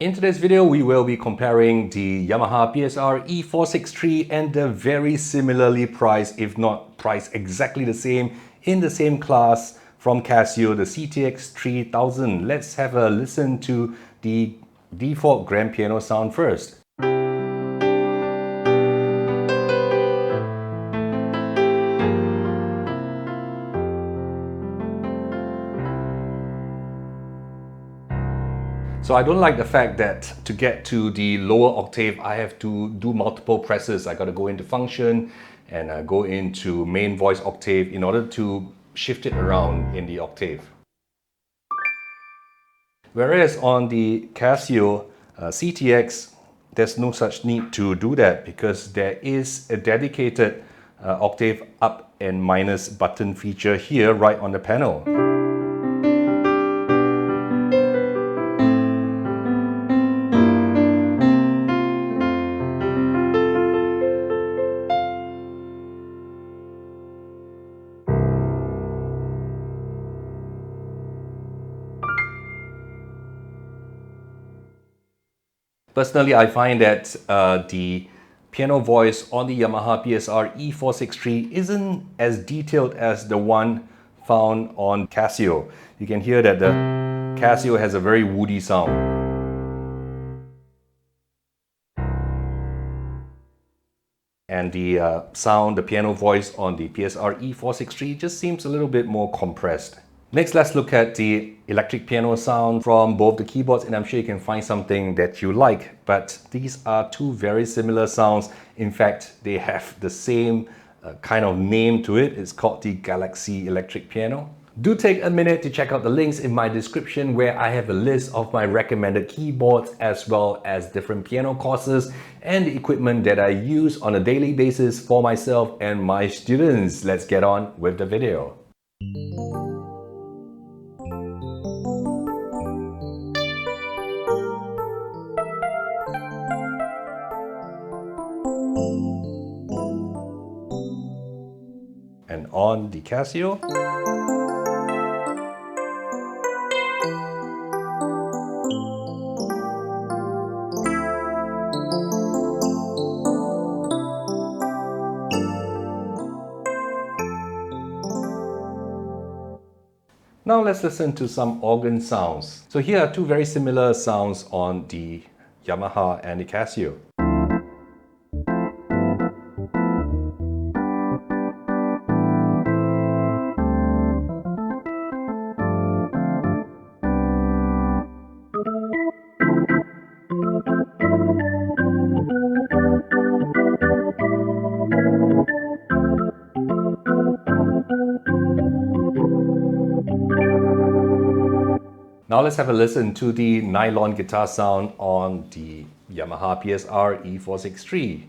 In today's video, we will be comparing the Yamaha PSR-E463 and the very similarly priced, if not priced exactly the same, in the same class from Casio, the CT-X3000. Let's have a listen to the default grand piano sound first. So I don't like the fact that to get to the lower octave, I have to do multiple presses. I got to go into function and go into main voice octave in order to shift it around in the octave. Whereas on the Casio CT-X, there's no such need to do that because there is a dedicated octave up and minus button feature here right on the panel. Personally, I find that the piano voice on the Yamaha PSR-E463 isn't as detailed as the one found on Casio. You can hear that the Casio has a very woody sound. And the sound, the piano voice on the PSR-E463 just seems a little bit more compressed. Next, let's look at the electric piano sound from both the keyboards, and I'm sure you can find something that you like. But these are two very similar sounds. In fact, they have the same kind of name to it. It's called the Galaxy Electric Piano. Do take a minute to check out the links in my description where I have a list of my recommended keyboards as well as different piano courses and the equipment that I use on a daily basis for myself and my students. Let's get on with the video. And on the Casio, now let's listen to some organ sounds. So here are two very similar sounds on the Yamaha and the Casio. Now let's have a listen to the nylon guitar sound on the Yamaha PSR-E463.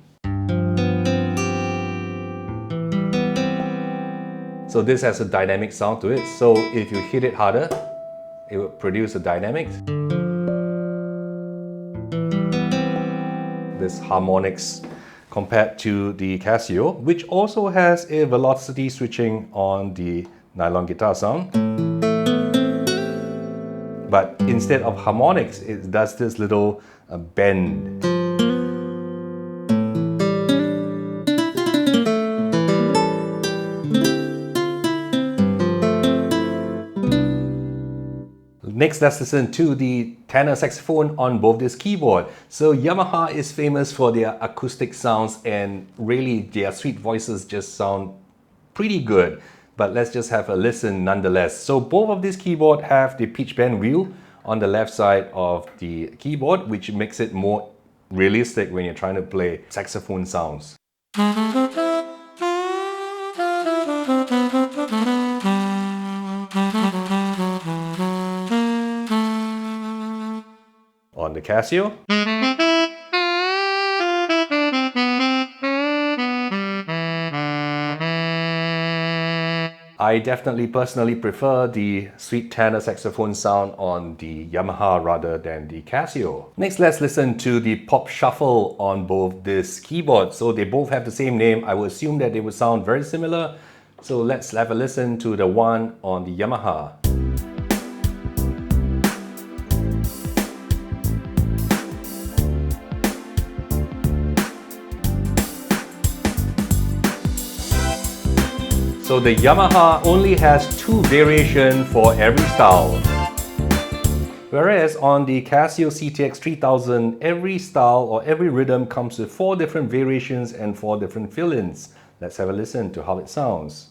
So this has a dynamic sound to it, so if you hit it harder, it will produce a dynamic. This harmonics compared to the Casio, which also has a velocity switching on the nylon guitar sound. But instead of harmonics, it does this little bend. Next, let's listen to the tenor saxophone on both this keyboard. So Yamaha is famous for their acoustic sounds, and really their sweet voices just sound pretty good. But let's just have a listen nonetheless. So both of these keyboards have the pitch bend wheel on the left side of the keyboard, which makes it more realistic when you're trying to play saxophone sounds. On the Casio, I definitely personally prefer the sweet tenor saxophone sound on the Yamaha rather than the Casio. Next, let's listen to the pop shuffle on both this keyboard. So they both have the same name. I would assume that they would sound very similar. So let's have a listen to the one on the Yamaha. So the Yamaha only has 2 variations for every style. Whereas on the Casio CT-X3000, every style or every rhythm comes with 4 different variations and 4 different fill-ins. Let's have a listen to how it sounds.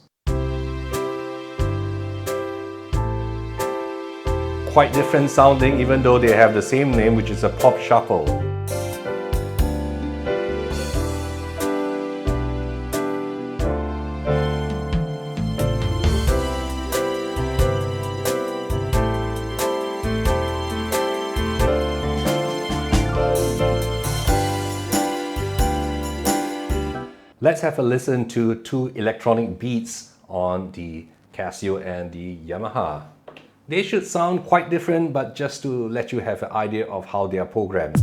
Quite different sounding even though they have the same name, which is a pop shuffle. Let's have a listen to 2 electronic beats on the Casio and the Yamaha. They should sound quite different, but just to let you have an idea of how they are programmed.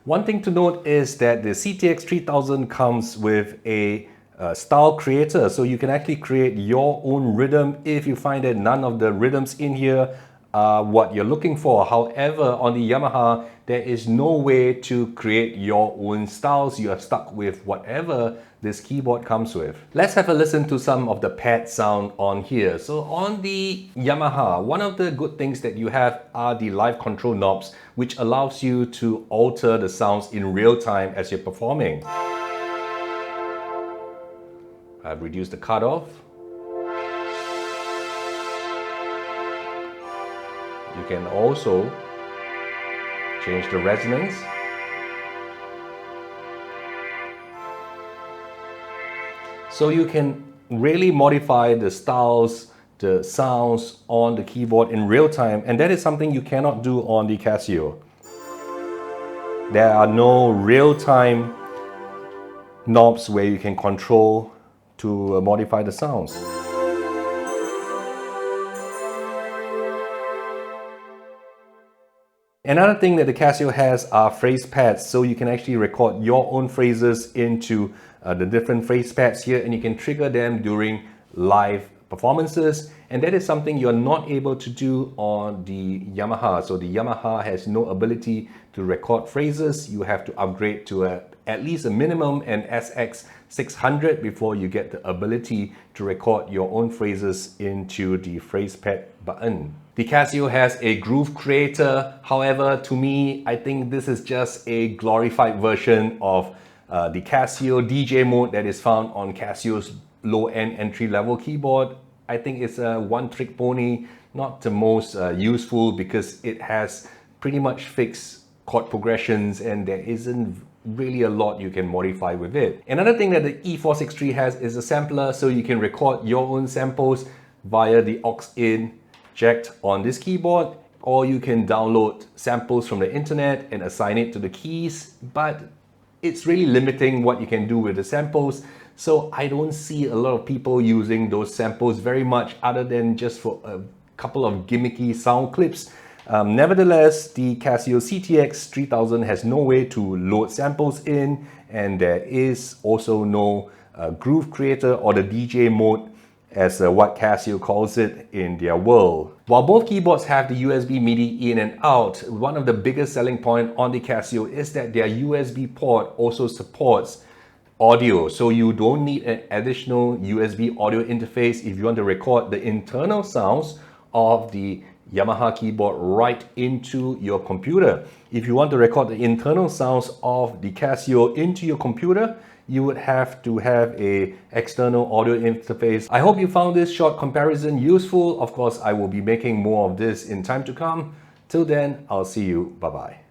One thing to note is that the CT-X3000 comes with a style creator, so you can actually create your own rhythm if you find that none of the rhythms in here are what you're looking for. However, on the Yamaha, there is no way to create your own styles. You are stuck with whatever this keyboard comes with. Let's have a listen to some of the pad sound on here. So on the Yamaha, one of the good things that you have are the live control knobs, which allows you to alter the sounds in real time as you're performing. I've reduced the cutoff. You can also change the resonance. So you can really modify the styles, the sounds on the keyboard in real time, and that is something you cannot do on the Casio. There are no real-time knobs where you can control to modify the sounds. Another thing that the Casio has are phrase pads, so you can actually record your own phrases into the different phrase pads here, and you can trigger them during live performances, and that is something you're not able to do on the Yamaha. So the Yamaha has no ability to record phrases. You have to upgrade to at least a minimum an SX600 before you get the ability to record your own phrases into the phrase pad button. The Casio has a groove creator. However, to me, I think this is just a glorified version of the Casio DJ mode that is found on Casio's low-end entry-level keyboard. I think it's a one-trick pony, not the most useful because it has pretty much fixed chord progressions and there isn't really a lot you can modify with it. Another thing that the E463 has is a sampler, so you can record your own samples via the aux-in jacked on this keyboard, or you can download samples from the internet and assign it to the keys, but it's really limiting what you can do with the samples. So I don't see a lot of people using those samples very much other than just for a couple of gimmicky sound clips. Nevertheless, the Casio CT-X3000 has no way to load samples in, and there is also no groove creator or the DJ mode as what Casio calls it in their world. While both keyboards have the USB MIDI in and out, one of the biggest selling points on the Casio is that their USB port also supports audio, so you don't need an additional USB audio interface if you want to record the internal sounds of the Yamaha keyboard right into your computer. If you want to record the internal sounds of the Casio into your computer, you would have to have an external audio interface. I hope you found this short comparison useful. Of course, I will be making more of this in time to come. Till then, I'll see you. Bye-bye.